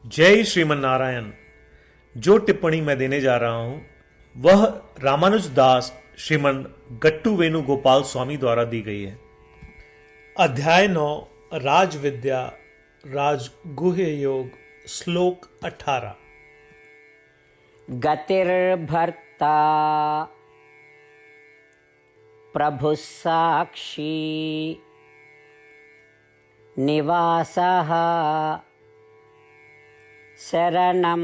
जय श्रीमन नारायण। जो टिप्पणी मैं देने जा रहा हूं वह रामानुज दास श्रीमन गट्टू वेणुगोपाल स्वामी द्वारा दी गई है। अध्याय 9 राज विद्या राजगुह्य योग श्लोक 18। गतिर्भर्ता प्रभुः साक्षी निवासः शरणं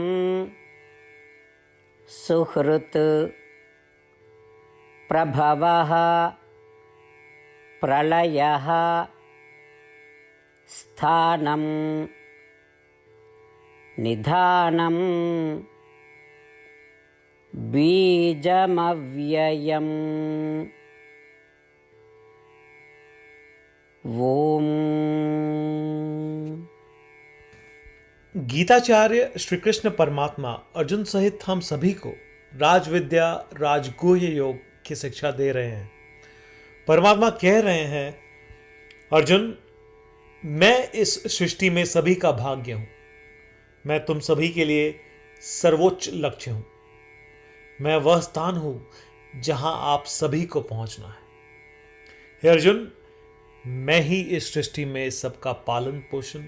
सुहृत् प्रभवः प्रलयः स्थानं निधानं बीजमव्ययम्। ओम। गीताचार्य श्री कृष्ण परमात्मा अर्जुन सहित हम सभी को राज विद्या राजगुह्य योग की शिक्षा दे रहे हैं। परमात्मा कह रहे हैं, अर्जुन, मैं इस सृष्टि में सभी का भाग्य हूं। मैं तुम सभी के लिए सर्वोच्च लक्ष्य हूं। मैं वह स्थान हूं जहां आप सभी को पहुंचना है। हे अर्जुन, मैं ही इस सृष्टि में सबका पालन पोषण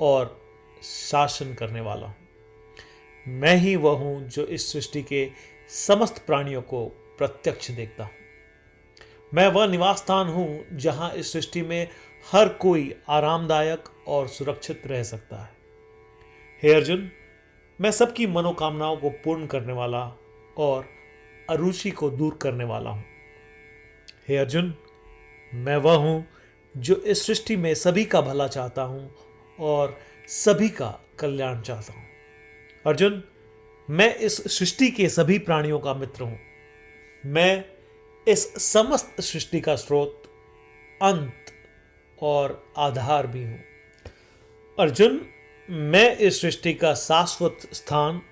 और शासन करने वाला हूं। मैं ही वह हूं जो इस सृष्टि के समस्त प्राणियों को प्रत्यक्ष देखता हूं। मैं वह निवास स्थान हूं जहां इस सृष्टि में हर कोई आरामदायक और सुरक्षित रह सकता है। हे अर्जुन, मैं सबकी मनोकामनाओं को पूर्ण करने वाला और अरुचि को दूर करने वाला हूं। हे अर्जुन, मैं वह हूं जो इस सृष्टि में सभी का भला चाहता हूं और सभी का कल्याण चाहता हूं। अर्जुन, मैं इस सृष्टि के सभी प्राणियों का मित्र हूं। मैं इस समस्त सृष्टि का स्रोत, अंत और आधार भी हूं। अर्जुन, मैं इस सृष्टि का शाश्वत स्थान,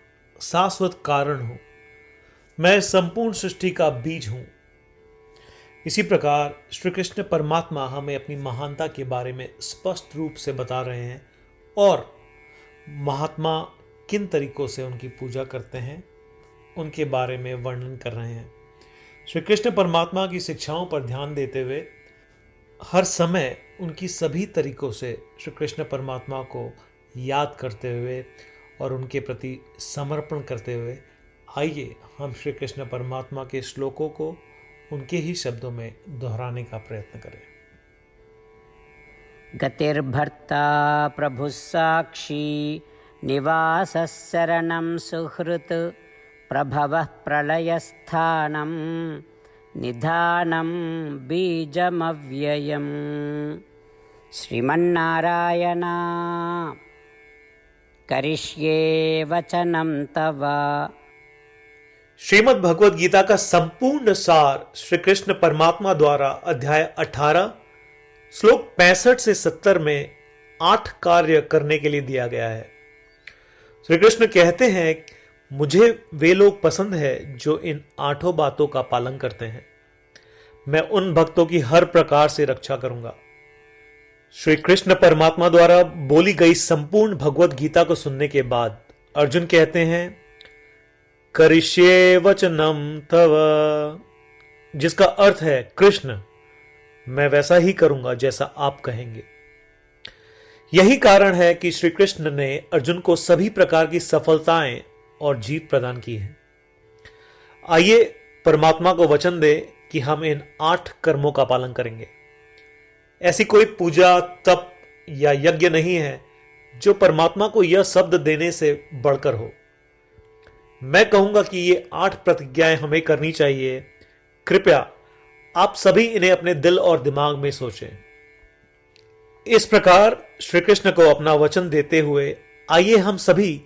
शाश्वत कारण हूं। मैं संपूर्ण सृष्टि का बीज हूं। इसी प्रकार श्री कृष्ण परमात्मा हमें अपनी महानता के बारे में स्पष्ट रूप से बता रहे हैं और महात्मा किन तरीकों से उनकी पूजा करते हैं उनके बारे में वर्णन कर रहे हैं। श्री कृष्ण परमात्मा की शिक्षाओं पर ध्यान देते हुए हर समय उनकी सभी तरीकों से श्री कृष्ण परमात्मा को याद करते हुए और उनके प्रति समर्पण करते हुए आइए हम श्री कृष्ण परमात्मा के श्लोकों को उनके ही शब्दों में दोहराने का प्रयत्न करें। गतिर्भर्ता प्रभुः साक्षी निवासः शरणं सुहृत् प्रभवः प्रलयस्थानं निधानं बीजमव्ययम्। श्रीमन्नारायण करिष्ये वचनं तव। श्रीमद् भगवद गीता का संपूर्ण सार श्री कृष्ण परमात्मा द्वारा अध्याय 18 श्लोक 65 से 70 में 8 कार्य करने के लिए दिया गया है। श्री कृष्ण कहते हैं, मुझे वे लोग पसंद है जो इन 8 बातों का पालन करते हैं। मैं उन भक्तों की हर प्रकार से रक्षा करूंगा। श्री कृष्ण परमात्मा द्वारा बोली गई संपूर्ण भगवद गीता को सुनने के बाद अर्जुन कहते हैं, करिष्ये वचनम तव, जिसका अर्थ है, कृष्ण, मैं वैसा ही करूंगा जैसा आप कहेंगे। यही कारण है कि श्री कृष्ण ने अर्जुन को सभी प्रकार की सफलताएं और जीत प्रदान की है। आइए परमात्मा को वचन दे कि हम इन 8 कर्मों का पालन करेंगे। ऐसी कोई पूजा, तप या यज्ञ नहीं है जो परमात्मा को यह शब्द देने से बढ़कर हो। मैं कहूंगा कि ये 8 प्रतिज्ञाएं हमें करनी चाहिए। कृपया आप सभी इन्हें अपने दिल और दिमाग में सोचें। इस प्रकार श्री कृष्ण को अपना वचन देते हुए आइए हम सभी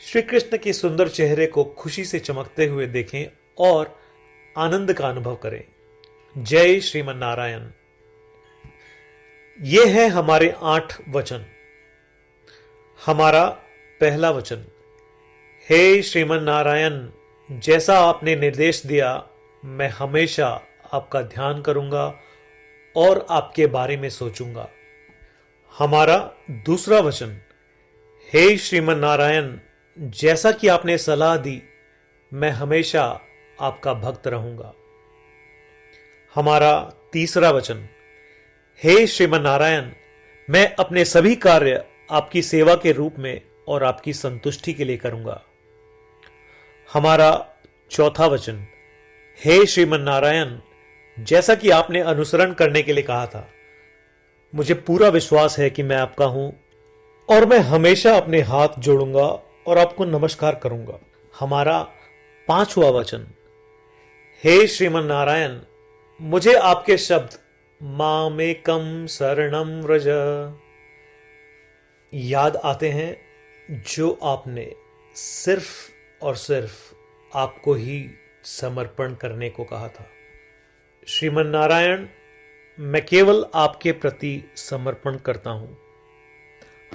श्री कृष्ण के सुंदर चेहरे को खुशी से चमकते हुए देखें और आनंद का अनुभव करें। जय श्रीमन नारायण। ये है हमारे 8 वचन। हमारा पहला वचन, हे श्रीमन नारायण, जैसा आपने निर्देश दिया मैं हमेशा आपका ध्यान करूंगा और आपके बारे में सोचूंगा। हमारा दूसरा वचन, हे श्रीमन नारायण, जैसा कि आपने सलाह दी, मैं हमेशा आपका भक्त रहूंगा। हमारा तीसरा वचन, हे श्रीमन नारायण, मैं अपने सभी कार्य आपकी सेवा के रूप में और आपकी संतुष्टि के लिए करूंगा। हमारा चौथा वचन, हे श्रीमन नारायण, जैसा कि आपने अनुसरण करने के लिए कहा था, मुझे पूरा विश्वास है कि मैं आपका हूं और मैं हमेशा अपने हाथ जोड़ूंगा और आपको नमस्कार करूंगा। हमारा पांचवा वचन, हे श्रीमन नारायण, मुझे आपके शब्द मामेकम शरणम व्रज याद आते हैं, जो आपने सिर्फ और सिर्फ आपको ही समर्पण करने को कहा था। श्रीमन नारायण, मैं केवल आपके प्रति समर्पण करता हूं।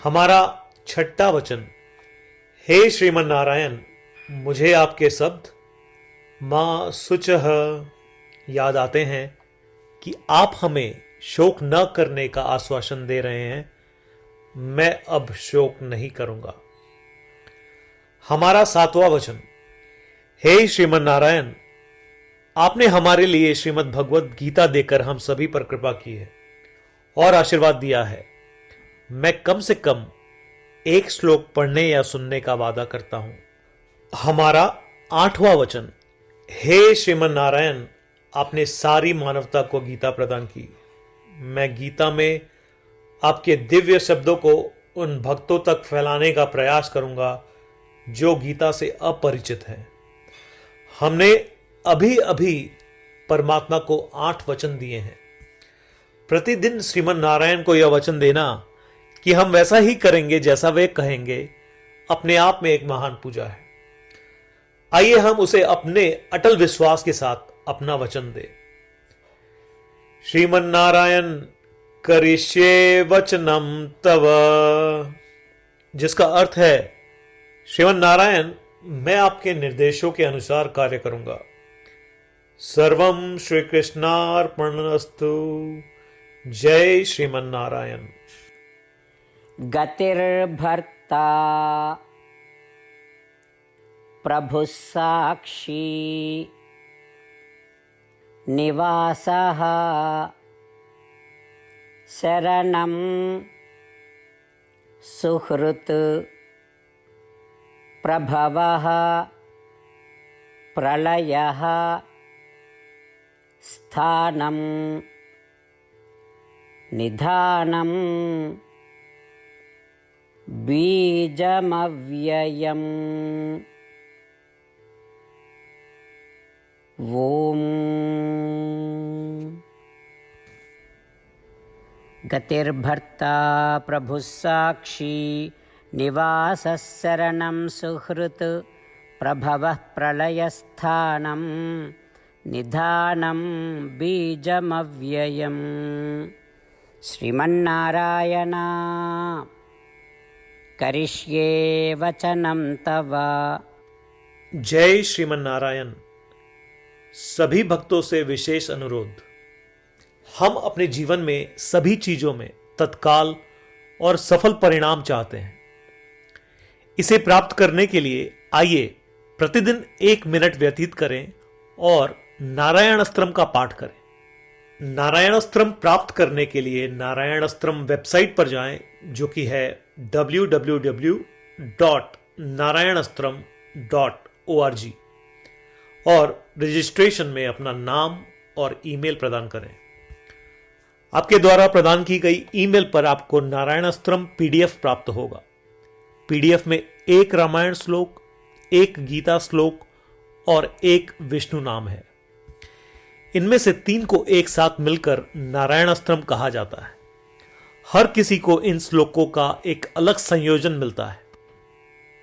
हमारा छठा वचन, हे श्रीमन नारायण, मुझे आपके शब्द मां शुचः याद आते हैं कि आप हमें शोक न करने का आश्वासन दे रहे हैं। मैं अब शोक नहीं करूंगा। हमारा सातवां वचन, हे श्रीमन नारायण, आपने हमारे लिए श्रीमद् भगवद गीता देकर हम सभी पर कृपा की है और आशीर्वाद दिया है। मैं कम से कम एक श्लोक पढ़ने या सुनने का वादा करता हूं। हमारा आठवां वचन, हे श्रीमन नारायण, आपने सारी मानवता को गीता प्रदान की। मैं गीता में आपके दिव्य शब्दों को उन भक्तों तक फैलाने का प्रयास करूंगा जो गीता से अपरिचित हैं। हमने अभी अभी परमात्मा को 8 वचन दिए हैं। प्रतिदिन श्रीमन नारायण को यह वचन देना कि हम वैसा ही करेंगे जैसा वे कहेंगे, अपने आप में एक महान पूजा है। आइए हम उसे अपने अटल विश्वास के साथ अपना वचन दें। श्रीमन नारायण करिष्ये वचनम तव, जिसका अर्थ है, श्रीमन नारायण, मैं आपके निर्देशों के अनुसार कार्य करूंगा। सर्वम श्री कृष्णार्पणमस्तु। जय श्रीमन नारायण। गतिर्भर्ता प्रभुः साक्षी निवासः शरणं सुहृत् प्रभवः प्रलयः स्थानं निधानं बीजमव्ययम्। ॐ गतिर्भर्ता प्रभुः साक्षी निवासः शरणं सुहृत् प्रभवः प्रलयस्थानं निधानं बीजमव्ययम्। श्रीमन्नारायण करिष्ये वचनं तव। जय श्रीमन नारायण। सभी भक्तों से विशेष अनुरोध, हम अपने जीवन में सभी चीजों में तत्काल और सफल परिणाम चाहते हैं। इसे प्राप्त करने के लिए आइए प्रतिदिन 1 मिनट व्यतीत करें और नारायण अस्त्रम का पाठ करें। नारायण अस्त्रम प्राप्त करने के लिए नारायण अस्त्रम वेबसाइट पर जाएं, जो कि है www.narayanastram.org, और रजिस्ट्रेशन में अपना नाम और ईमेल प्रदान करें। आपके द्वारा प्रदान की गई ईमेल पर आपको नारायण अस्त्रम पीडीएफ प्राप्त होगा। पीडीएफ में 1 रामायण श्लोक, 1 गीता श्लोक और 1 विष्णु नाम है। इनमें से 3 को एक साथ मिलकर नारायण अस्त्रम कहा जाता है। हर किसी को इन श्लोकों का एक अलग संयोजन मिलता है।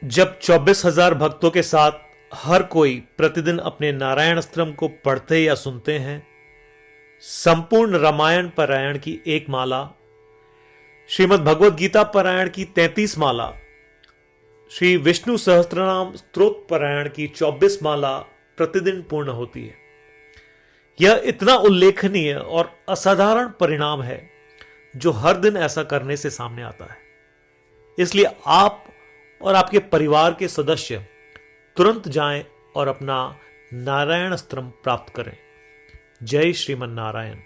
जब 24,000 भक्तों के साथ हर कोई प्रतिदिन अपने नारायण अस्त्रम को पढ़ते या सुनते हैं, संपूर्ण रामायण पारायण की 1 माला, श्रीमद् भगवद गीता पारायण की 33 माला, श्री विष्णु सहस्त्रनाम स्तोत्र पारायण की 24 माला प्रतिदिन पूर्ण होती है। यह इतना उल्लेखनीय और असाधारण परिणाम है जो हर दिन ऐसा करने से सामने आता है। इसलिए आप और आपके परिवार के सदस्य तुरंत जाएं और अपना नारायण अस्त्रम प्राप्त करें। जय श्रीमन नारायण।